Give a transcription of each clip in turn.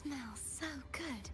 smells so good.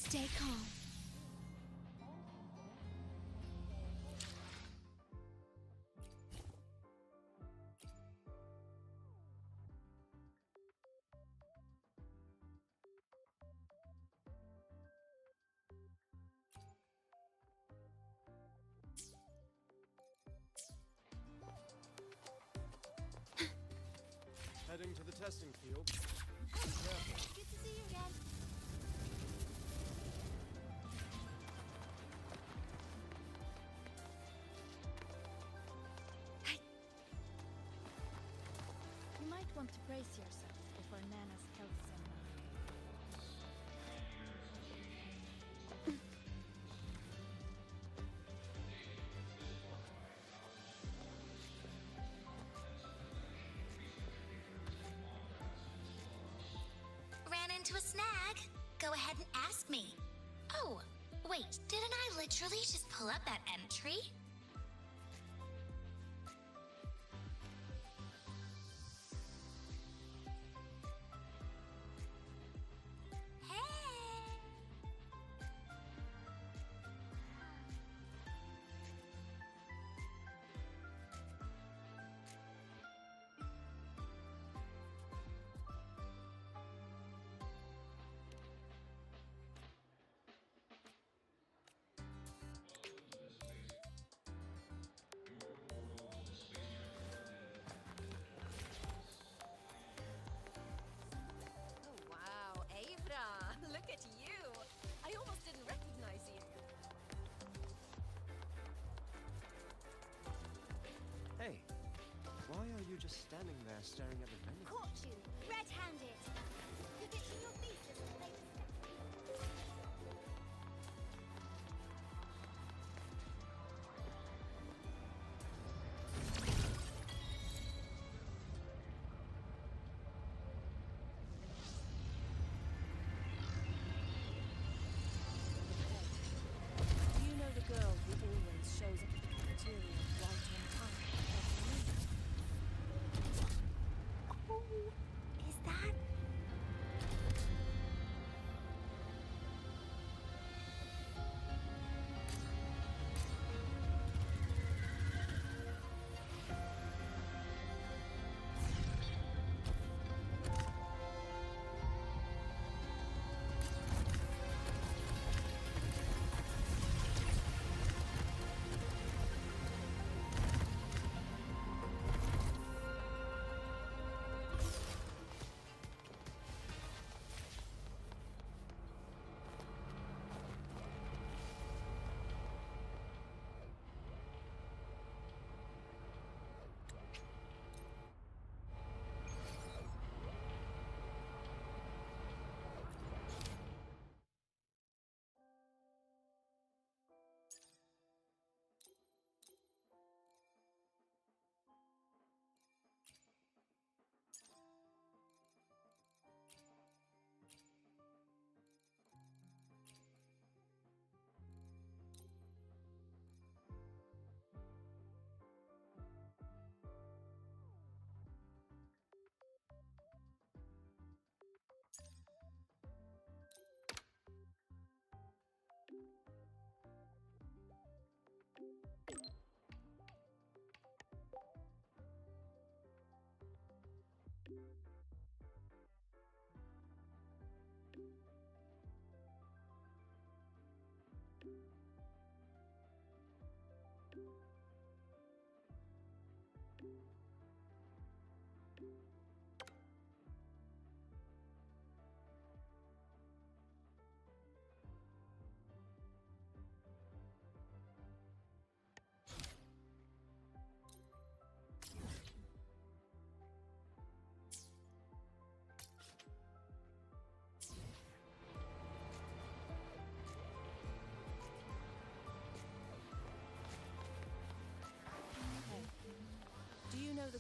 Stay calm. Heading to the testing field. Be Good careful. to see you again. You might want to brace yourself before Nana's health seminar. Ran into a snag. Go ahead and ask me. Oh, wait, didn't I literally just pull up that entry? Hey! Oh, wow, Avra, look at you. I almost didn't recognize you. Hey, why are you just standing there staring at the vending? Caught you, red-handed. You're getting your thesis late.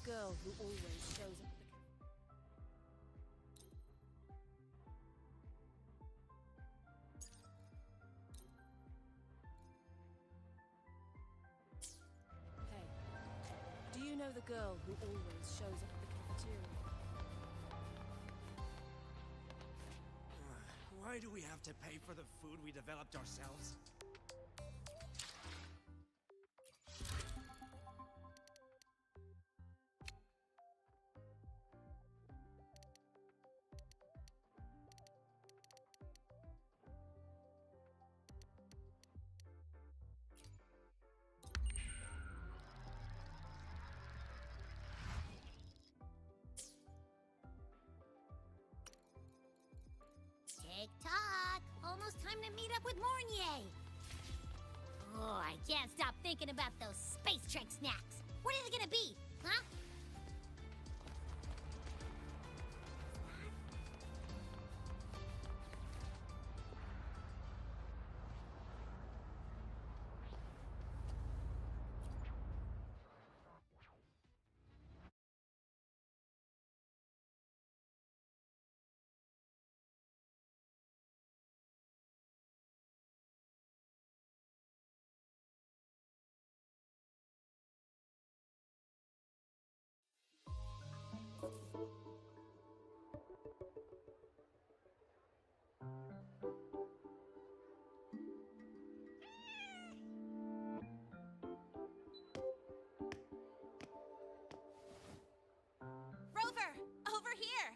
girl who always shows up at the... Hey, do you know the girl who always shows up at the cafeteria? Why do we have to pay for the food we developed ourselves? Tick-tock! Almost time to meet up with Mornier! Oh, I can't stop thinking about those space trek snacks! What are they gonna be, huh? Rover! Over here!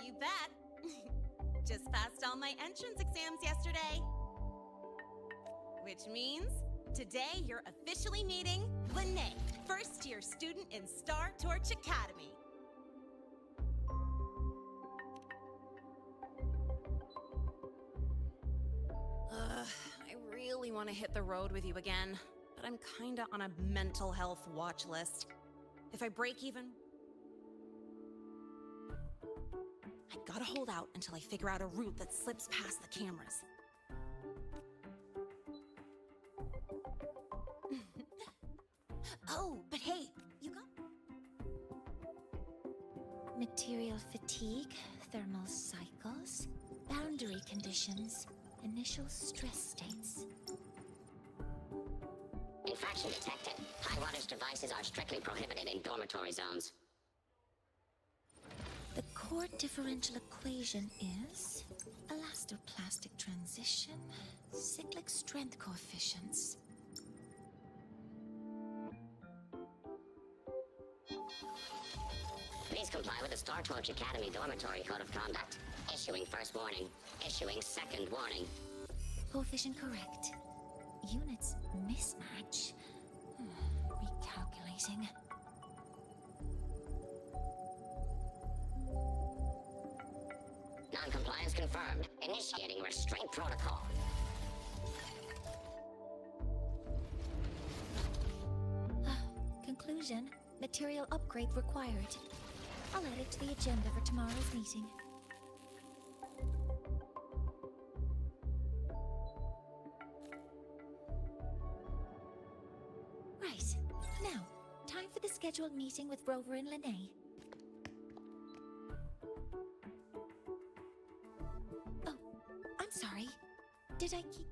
You bet. Just passed all my entrance exams yesterday. Which means today you're officially meeting Lene, first-year student in Star Torch Academy. I really want to hit the road with you again, but I'm kinda on a mental health watch list. If I break even, I gotta hold out until I figure out a route that slips past the cameras. Oh, but hey, you got... Material fatigue, thermal cycles, boundary conditions, initial stress states. Infraction detected. High wattage devices are strictly prohibited in dormitory zones. The core differential equation is elastoplastic transition, cyclic strength coefficients. Please comply with the Star Torch Academy Dormitory Code of Conduct. Issuing first warning. Issuing second warning. Coefficient correct. Units mismatch. Recalculating. Non-compliance confirmed. Initiating restraint protocol. Conclusion. Material upgrade required. I'll add it to the agenda for tomorrow's meeting. Right. Now, time for the scheduled meeting with Rover and Lene. Oh, I'm sorry. Did I keep...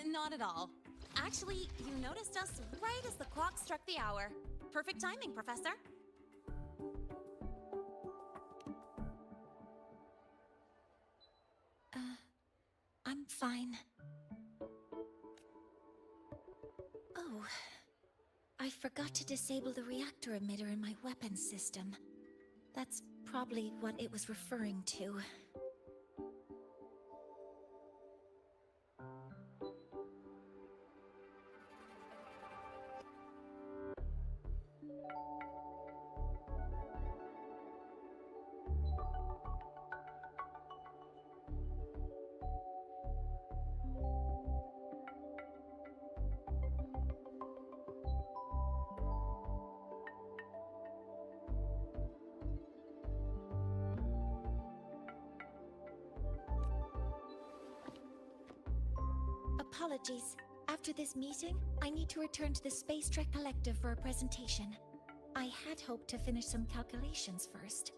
Not at all. Actually, you noticed us right as the clock struck the hour. Perfect timing, Professor. I'm fine. Oh, I forgot to disable the reactor emitter in my weapons system. That's probably what it was referring to. apologies. After this meeting, I need to return to the Space Trek Collective for a presentation. I had hoped to finish some calculations first.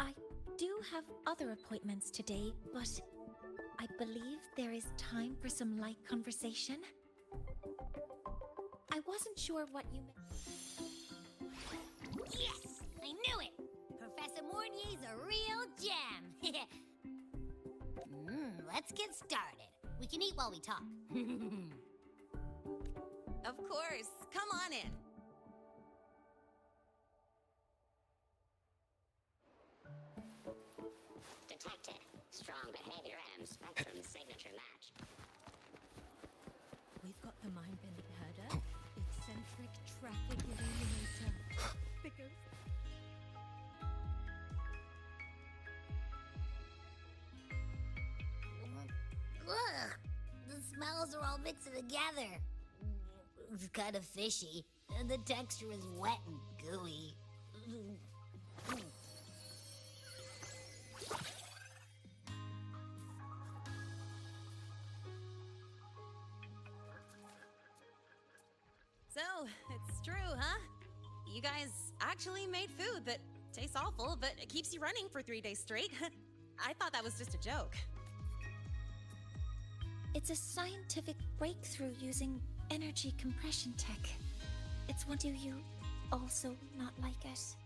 I do have other appointments today, but I believe there is time for some light conversation. I wasn't sure what you meant. Yes! I knew it! Professor Mornier's a real gem! Let's get started. We can eat while we talk. Of course. Come on in. Detected. Strong behavior and spectrum signature match. We've got the mind-bending herder, eccentric traffic illuminator, the ghost. Ugh! The smells are all mixed together. It's kind of fishy, and the texture is wet and gooey. So, it's true, huh? You guys actually made food that tastes awful, but it keeps you running for 3 days straight. I thought that was just a joke. It's a scientific breakthrough using energy compression tech. It's what do you also not like it?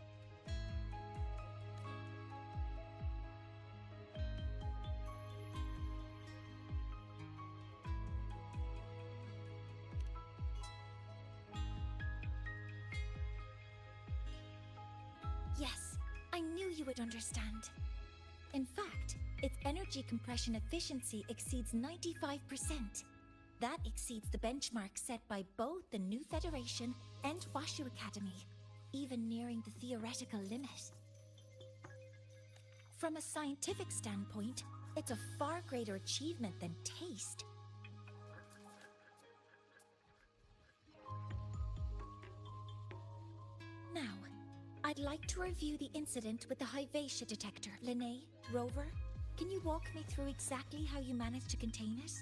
Yes, I knew you would understand. In fact, its energy compression efficiency exceeds 95%. That exceeds the benchmark set by both the New Federation and Washu Academy, even nearing the theoretical limit. From a scientific standpoint, it's a far greater achievement than taste. Now, I'd like to review the incident with the Hyvatia detector. Linnae, Rover, can you walk me through exactly how you managed to contain it?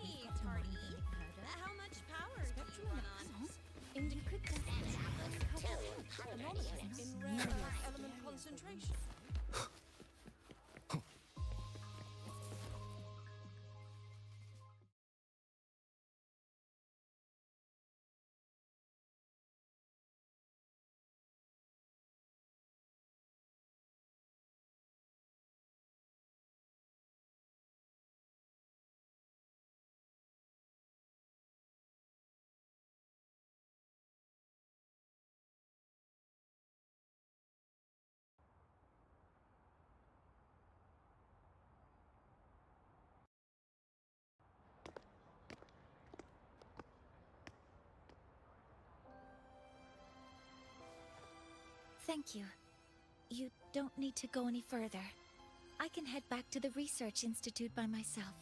Hey, party! How much power do you run on? In rare element concentration. Thank you. You don't need to go any further. I can head back to the Research Institute by myself.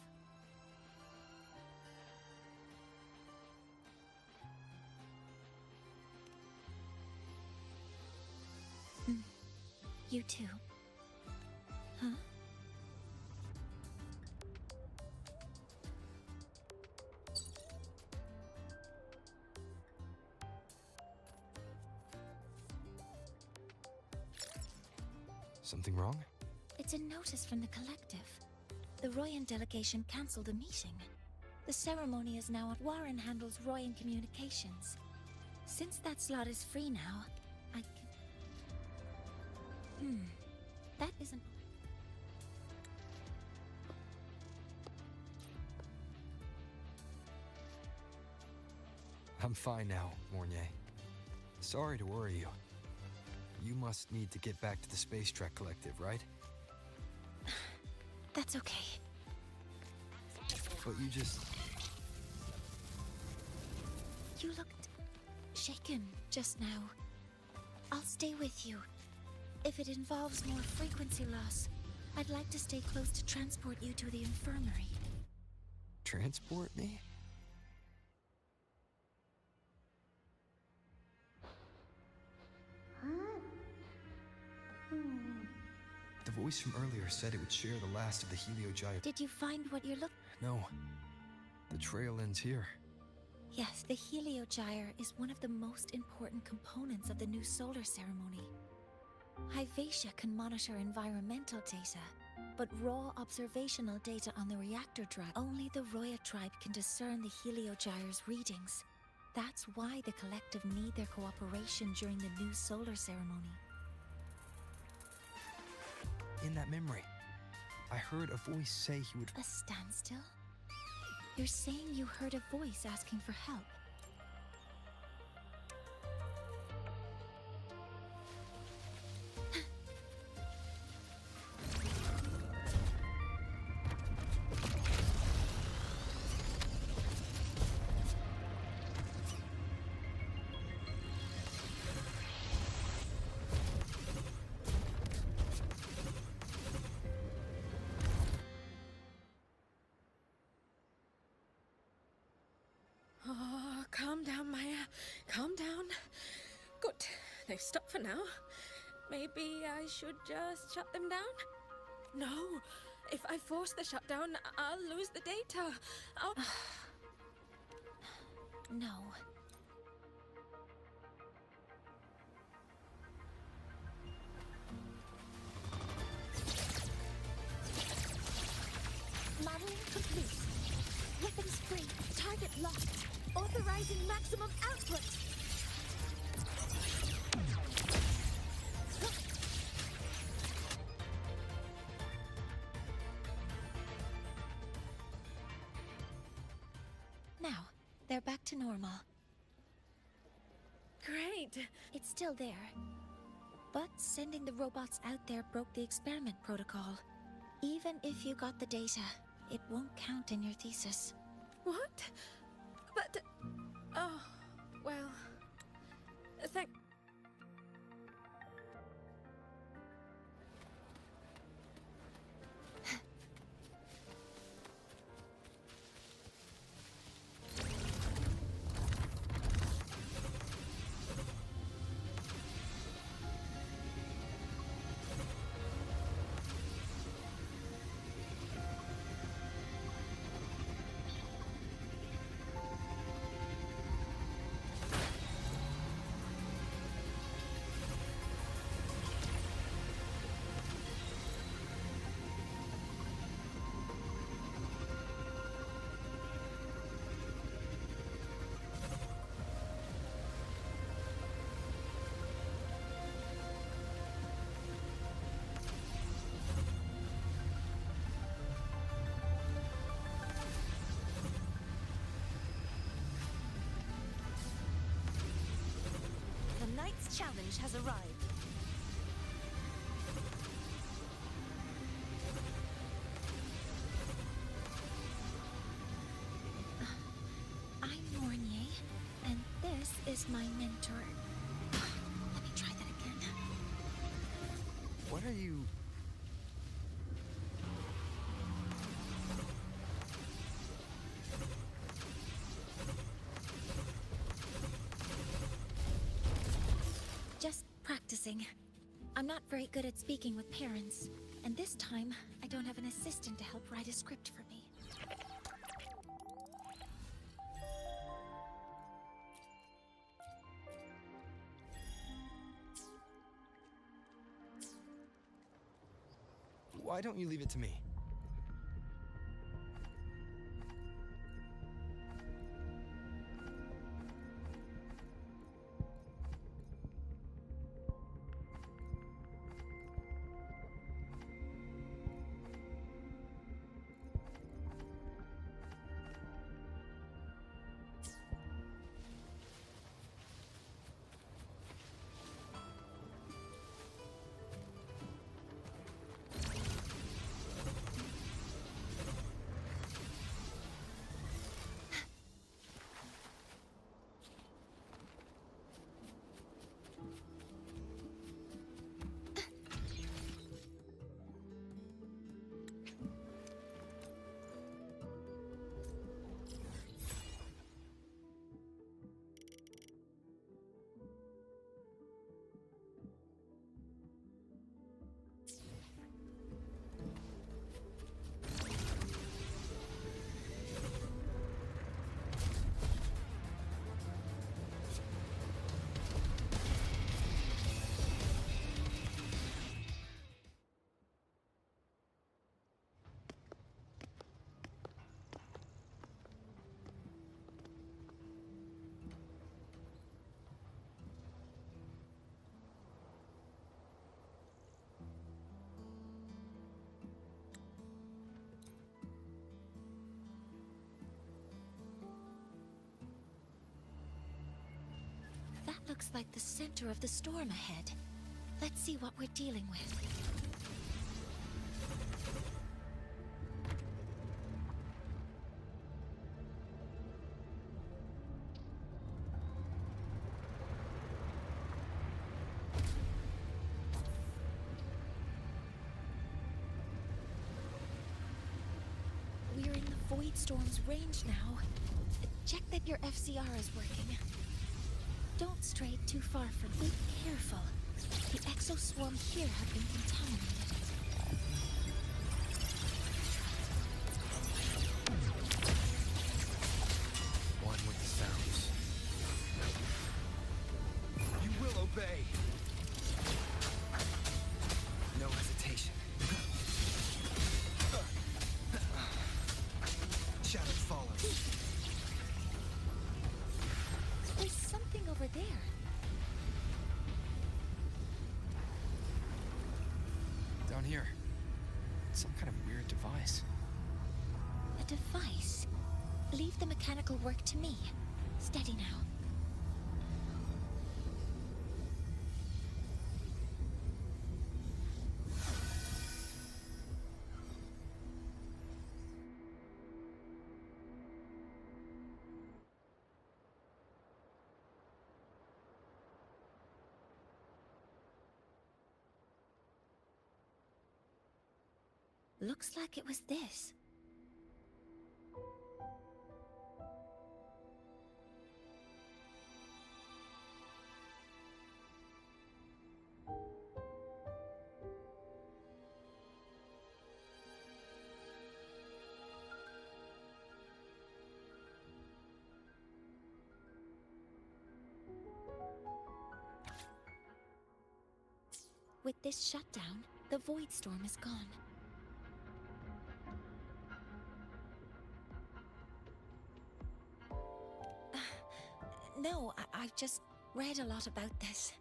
You too. Huh? Something wrong? It's a notice from the collective. The Royan delegation cancelled a meeting. The ceremony is now at Warren handles Royan communications. Since that slot is free now, I can... That isn't... I'm fine now, Mornier. Sorry to worry you. You must need to get back to the Space Trek Collective, right? That's okay. But you just... You looked shaken just now. I'll stay with you. If it involves more frequency loss, I'd like to stay close to transport you to the infirmary. Transport me? The voice from earlier said it would share the last of the heliogyre. Did you find what you're looking? No. The trail ends here. Yes, the heliogyre is one of the most important components of the new solar ceremony. Hyvatia can monitor environmental data, but raw observational data on the reactor drive. Only the Roya tribe can discern the heliogyre's readings. That's why the collective need their cooperation during the new solar ceremony. In that memory, I heard a voice say he would... A standstill? You're saying you heard a voice asking for help? Oh, calm down, Maya. Calm down. Good. They've stopped for now. Maybe I should just shut them down? No. If I force the shutdown, I'll lose the data. No. Modeling complete. Weapons free. Target locked. Authorizing maximum output. Now, they're back to normal. Great. It's still there. But sending the robots out there broke the experiment protocol. Even if you got the data, it won't count in your thesis. What? But... Oh, well... Thank... The Knight's challenge has arrived. I'm Mornier, and this is my mentor. Let me try that again. What are you... Just practicing. I'm not very good at speaking with parents, and this time, I don't have an assistant to help write a script for me. Why don't you leave it to me? looks like the center of the storm ahead. Let's see what we're dealing with. We're in the Void Storm's range now. Check that your FCR is working. Don't stray too far from it. Be careful. The exoswarm here have been contaminated. One with the sounds. You will obey. No hesitation. Shadow follows. There's something over there. Down here. Some kind of weird device. A device. Leave the mechanical work to me. Steady now. Looks like it was this. With this shutdown, the Void Storm is gone. No, I've just read a lot about this.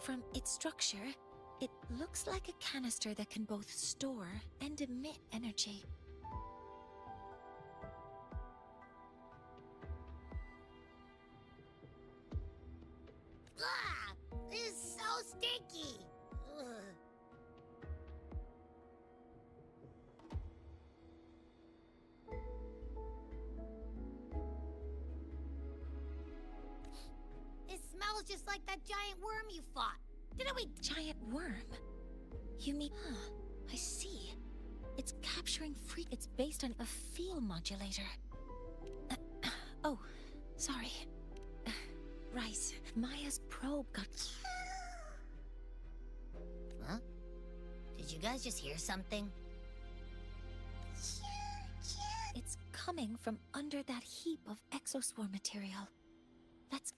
From its structure, it looks like a canister that can both store and emit energy. Ah! This is so sticky! Ugh. It smells just like that giant worm you fought. Didn't we? Giant worm? You mean... Huh, I see. It's capturing free... It's based on a feel modulator. Oh, sorry. Rice, Maya's probe got... Huh? Did you guys just hear something? It's coming from under that heap of exoswarm material. Let's...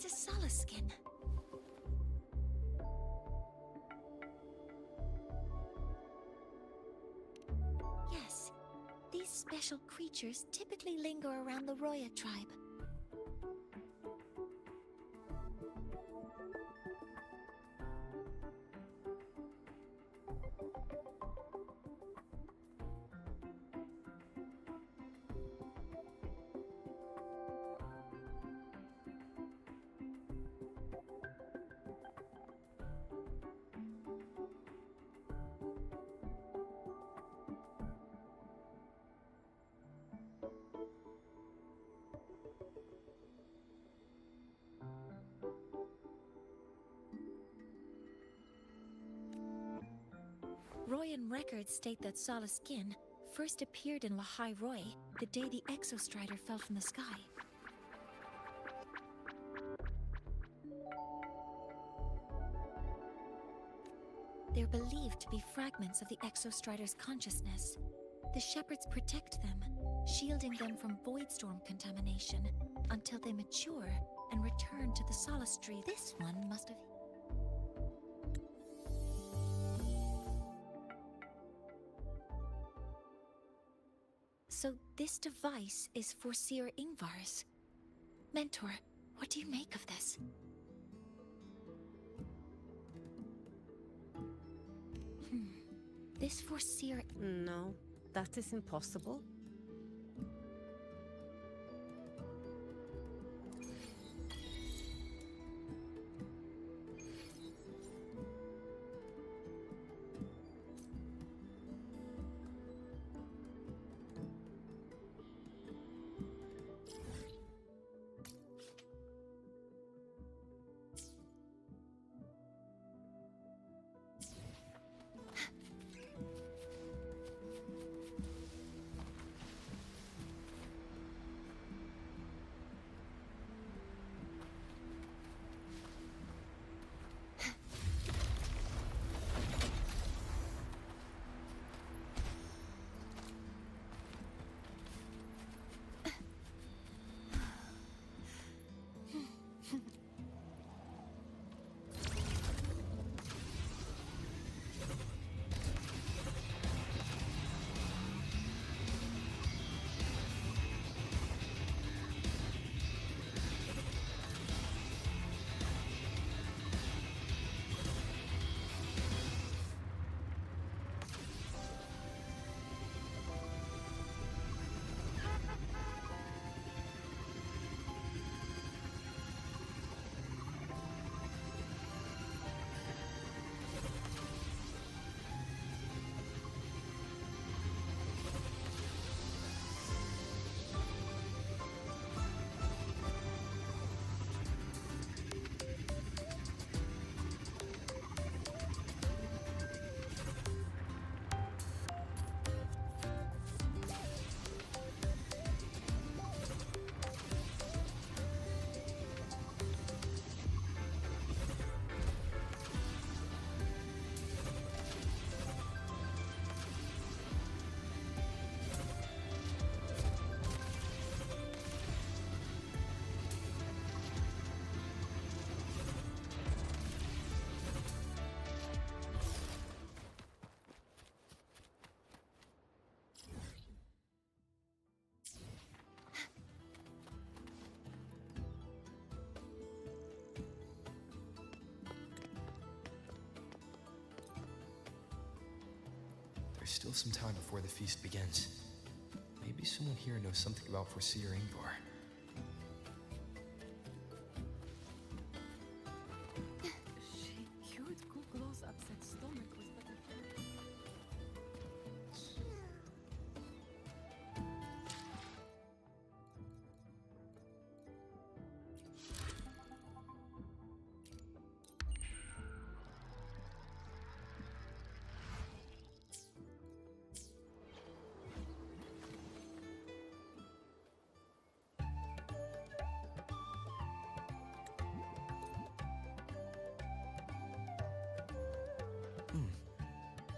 It's a Solaskin. Yes, these special creatures typically linger around the Roya tribe. Royan records state that Solace Skin first appeared in Lahai Roy the day the Exostrider fell from the sky. They're believed to be fragments of the Exostrider's consciousness. The Shepherds protect them, shielding them from Voidstorm contamination until they mature and return to the Solace Tree. This one must have... So this device is for Seer Ingvar's. Mentor, what do you make of this? This for Seer... No, that is impossible. There's still some time before the feast begins. Maybe someone here knows something about Foreseer Ingvar. She cured Kukul's upset stomach with but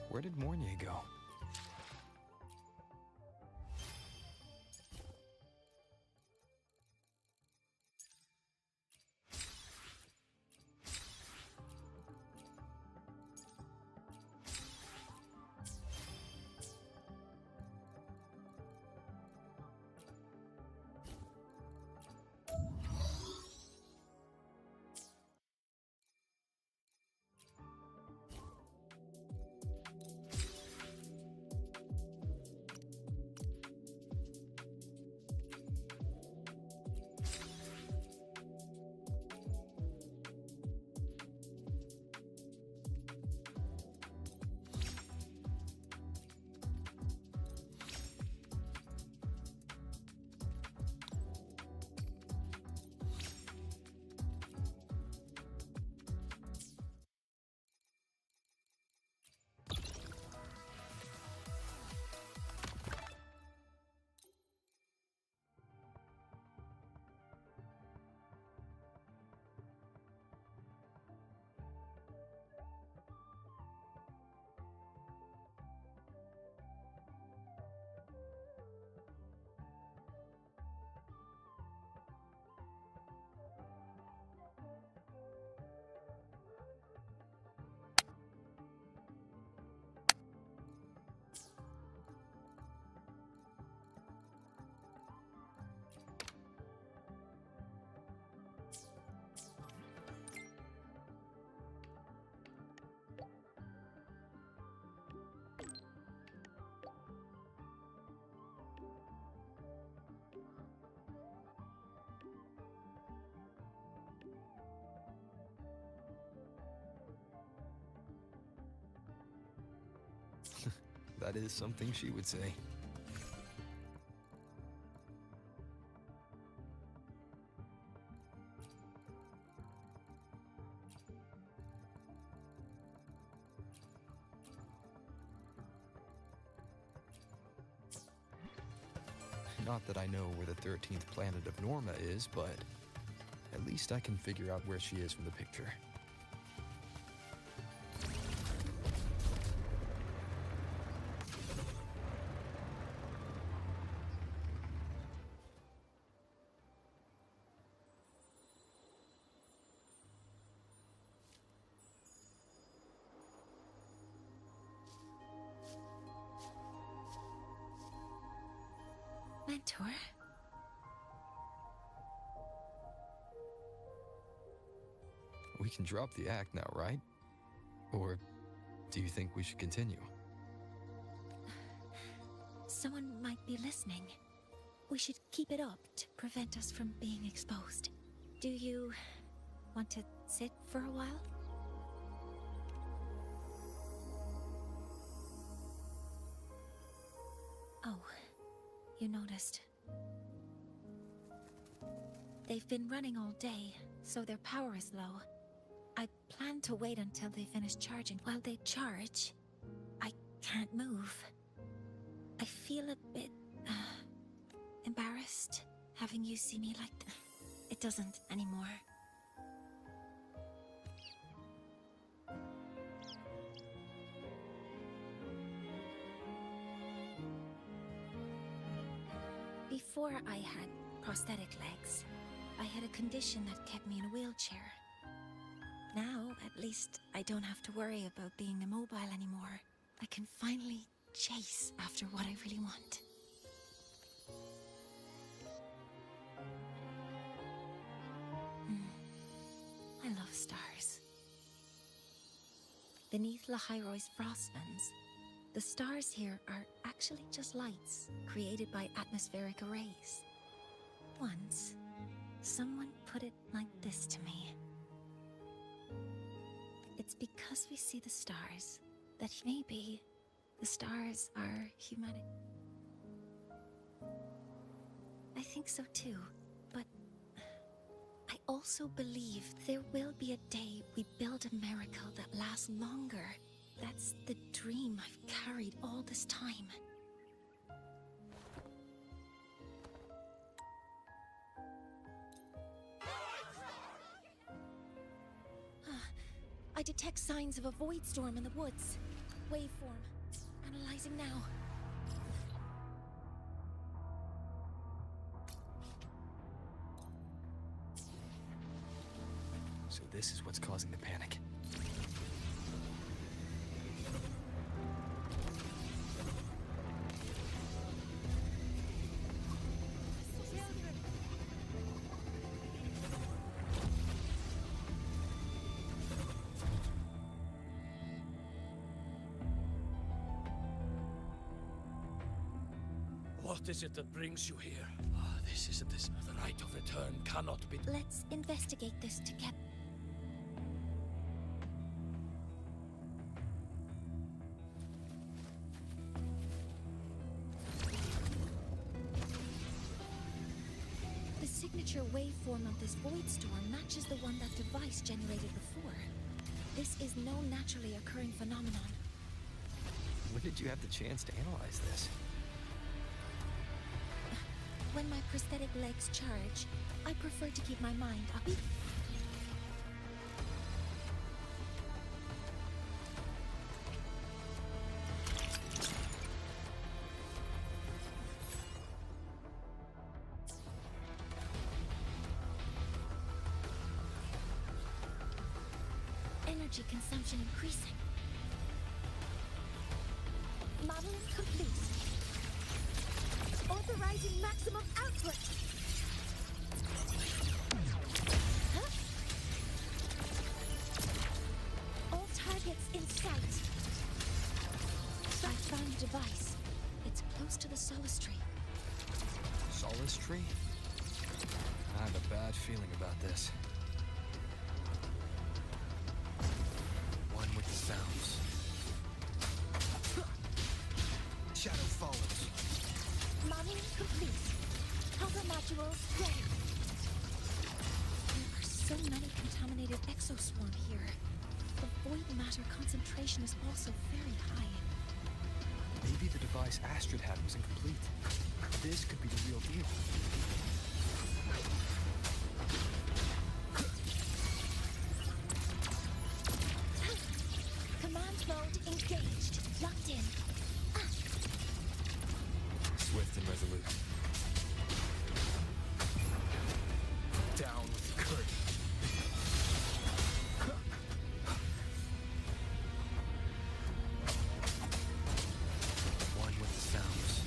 Where did Mornier go? That is something she would say. Not that I know where the 13th planet of Norma is, but at least I can figure out where she is from the picture. Mentor? We can drop the act now, right? Or do you think we should continue? Someone might be listening. We should keep it up to prevent us from being exposed. Do you want to sit for a while? Oh, you noticed. They've been running all day, so their power is low. I plan to wait until they finish charging. While they charge, I can't move. I feel a bit, embarrassed having you see me like that. It doesn't anymore. Before I had prosthetic legs, I had a condition that kept me in a wheelchair. Now, at least, I don't have to worry about being immobile anymore. I can finally chase after what I really want. I love stars. Beneath Lahairo's frostlands, the stars here are actually just lights created by atmospheric arrays. Once, someone put it like this to me. It's because we see the stars that maybe the stars are humanity. I think so too, but I also believe there will be a day we build a miracle that lasts longer. That's the dream I've carried all this time. I detect signs of a void storm in the woods. Waveform. Analyzing now. So this is what's causing the panic. What is it that brings you here? This isn't this. The right of return cannot be... Let's investigate this together. The signature waveform of this void storm matches the one that device generated before. This is no naturally occurring phenomenon. When did you have the chance to analyze this? When my prosthetic legs charge, I prefer to keep my mind up. Energy consumption increasing. Modeling complete. Authorizing maximum output! Huh? All targets in sight. I found a device. It's close to the Solace Tree. Solace Tree? I have a bad feeling about this. One with the sounds. so many contaminated exoswarm here. The void matter concentration is also very high. Maybe the device Astrid had was incomplete. This could be the real deal. Command mode engaged. Locked in. Swift and resolute. Down with the curtain. One with the sounds.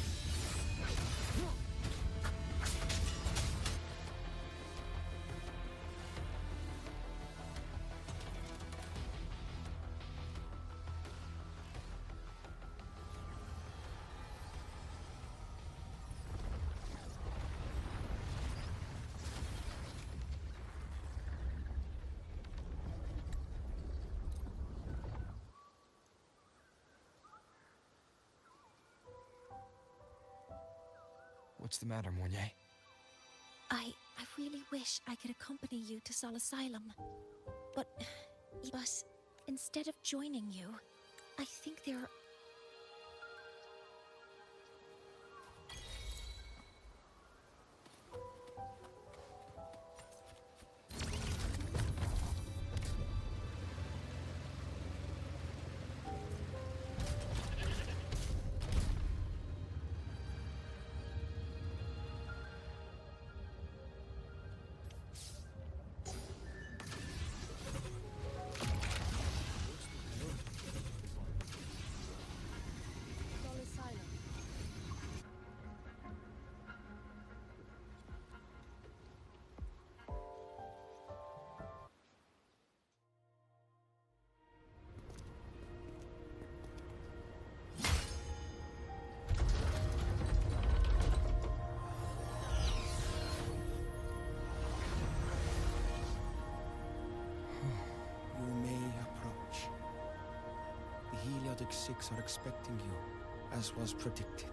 What's the matter, Mornier? I really wish I could accompany you to Sol Asylum. But instead of joining you, I think there are... Heliotic 6 are expecting you, as was predicted.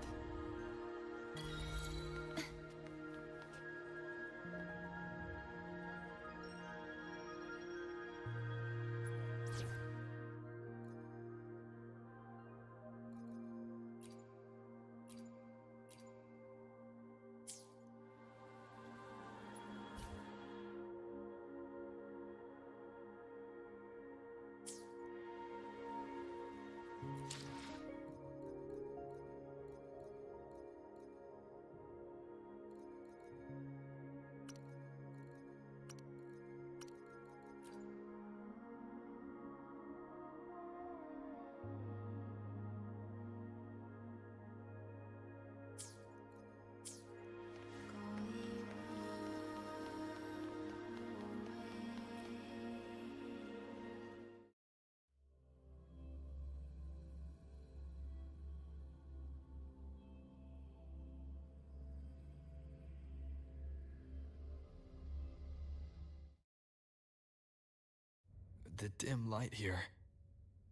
The dim light here.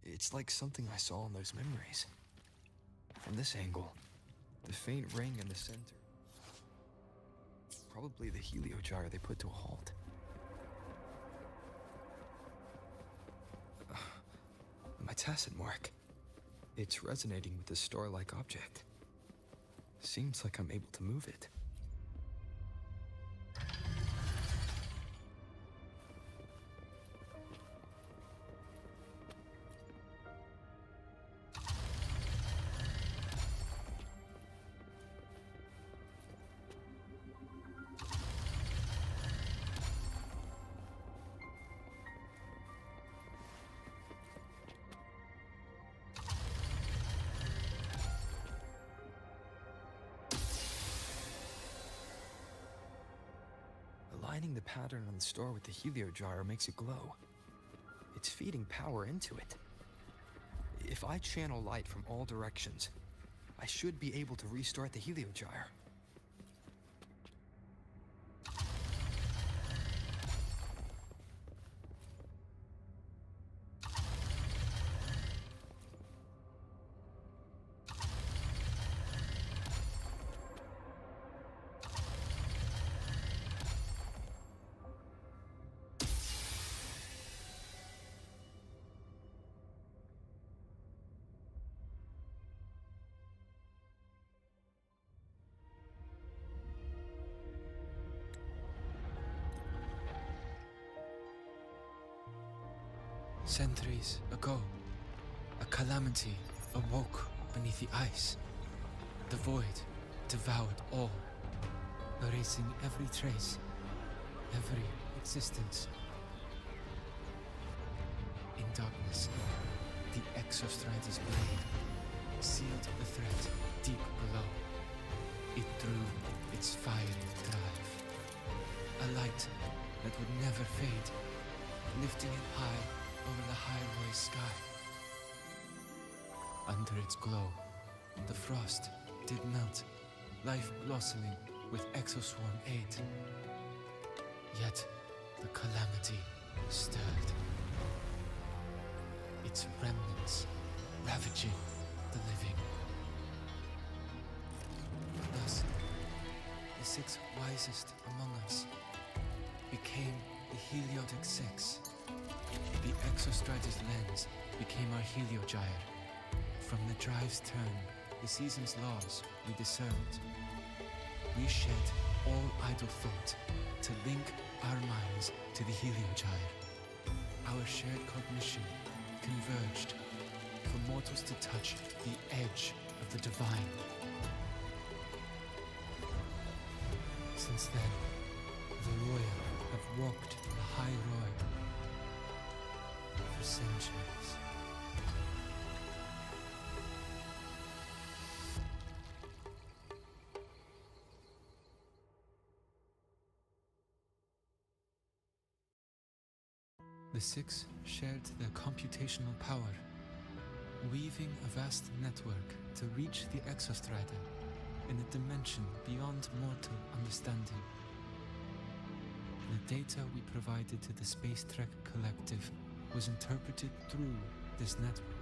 It's like something I saw in those memories. From this angle, the faint ring in the center. Probably the heliogyre they put to a halt. My tacit mark. It's resonating with the star-like object. Seems like I'm able to move it. Aligning the pattern on the star with the heliogyre makes it glow. It's feeding power into it. If I channel light from all directions, I should be able to restart the heliogyre. Centuries ago, a calamity awoke beneath the ice. The void devoured all, erasing every trace, every existence. In darkness, the Exostrider's blade sealed the threat deep below. It drew its fiery drive, a light that would never fade, lifting it high over the highway sky. Under its glow, the frost did melt, life blossoming with Exoswarm aid. Yet the calamity stirred, its remnants ravaging the living. Thus, the 6 wisest among us became the Heliotic 6. The Exostrider's lens became our Heliogyre. From the drive's turn, the season's laws we discerned. We shed all idle thought to link our minds to the Heliogyre. Our shared cognition converged for mortals to touch the edge of the divine. Since then, the royal have walked the high road for centuries. The 6 shared their computational power, weaving a vast network to reach the Exostrider in a dimension beyond mortal understanding. The data we provided to the Space Trek Collective was interpreted through this network.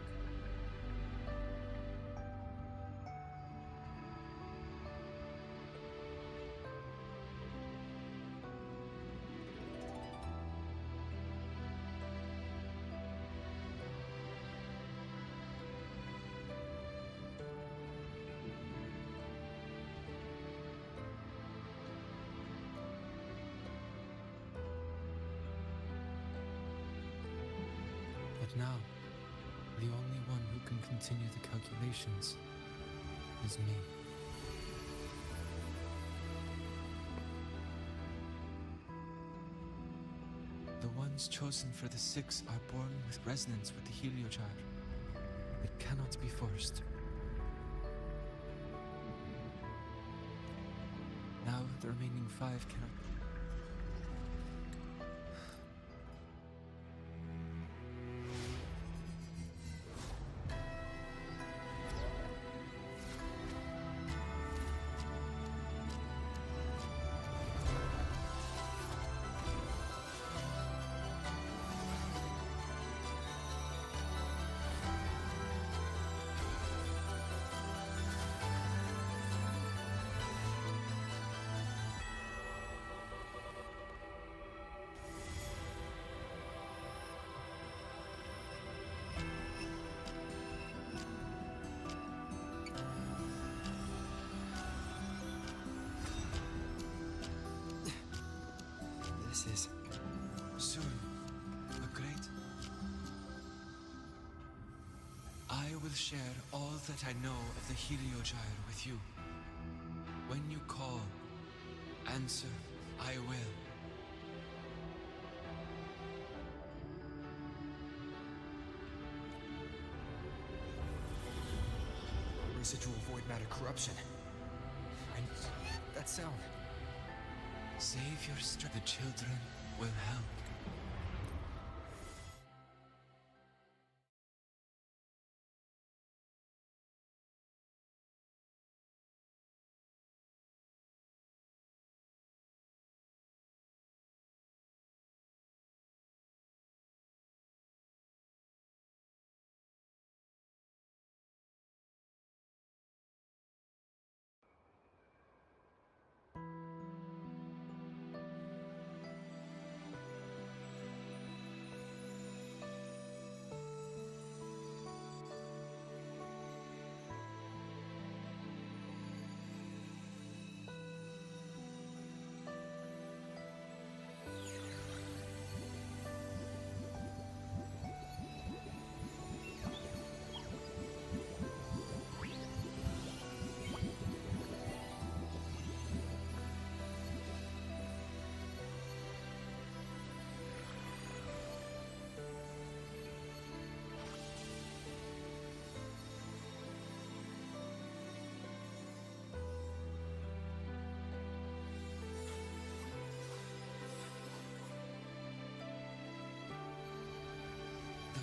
But now, the only one who can continue the calculations is me. The ones chosen for the 6 are born with resonance with the Heliogyre. It cannot be forced. Now the remaining 5 cannot. This is soon a great. I will share all that I know of the Heliogyre with you. When you call, answer, I will. Residual void matter corruption. That sound. Save your strength. The children will help.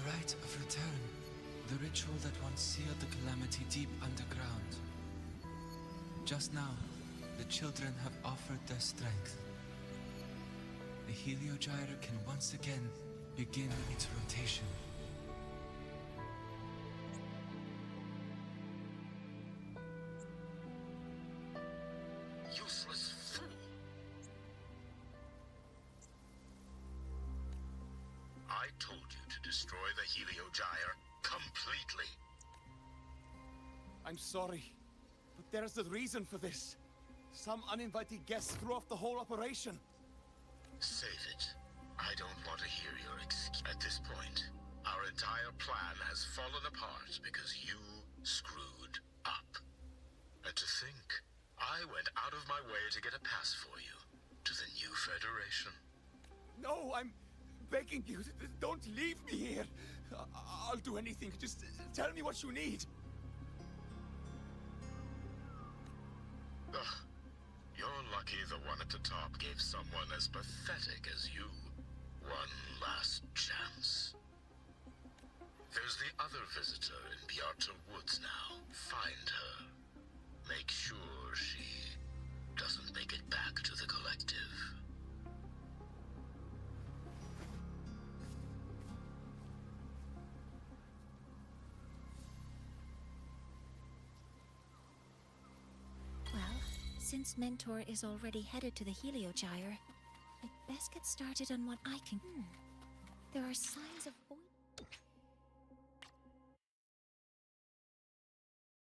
rite of return. The ritual that once sealed the calamity deep underground. Just now, the children have offered their strength. The heliogyre can once again begin its rotation. Useless fool! I told you to destroy the heliogyre completely. I'm sorry, but there's a reason for this. Some uninvited guests threw off the whole operation. Save it. I don't want to hear your excuse. At this point, our entire plan has fallen apart because you screwed up. And to think, I went out of my way to get a pass for you to the new Federation. No, I'm begging you, don't leave me here. I'll do anything, just tell me what you need. Ugh. You're lucky the one at the top gave someone as pathetic as you one last chance. There's the other visitor in Beata Woods now. Find her. Make sure she doesn't make it back to the collective. Well, since Mentor is already headed to the heliogyre, I'd best get started on what I can. There are signs of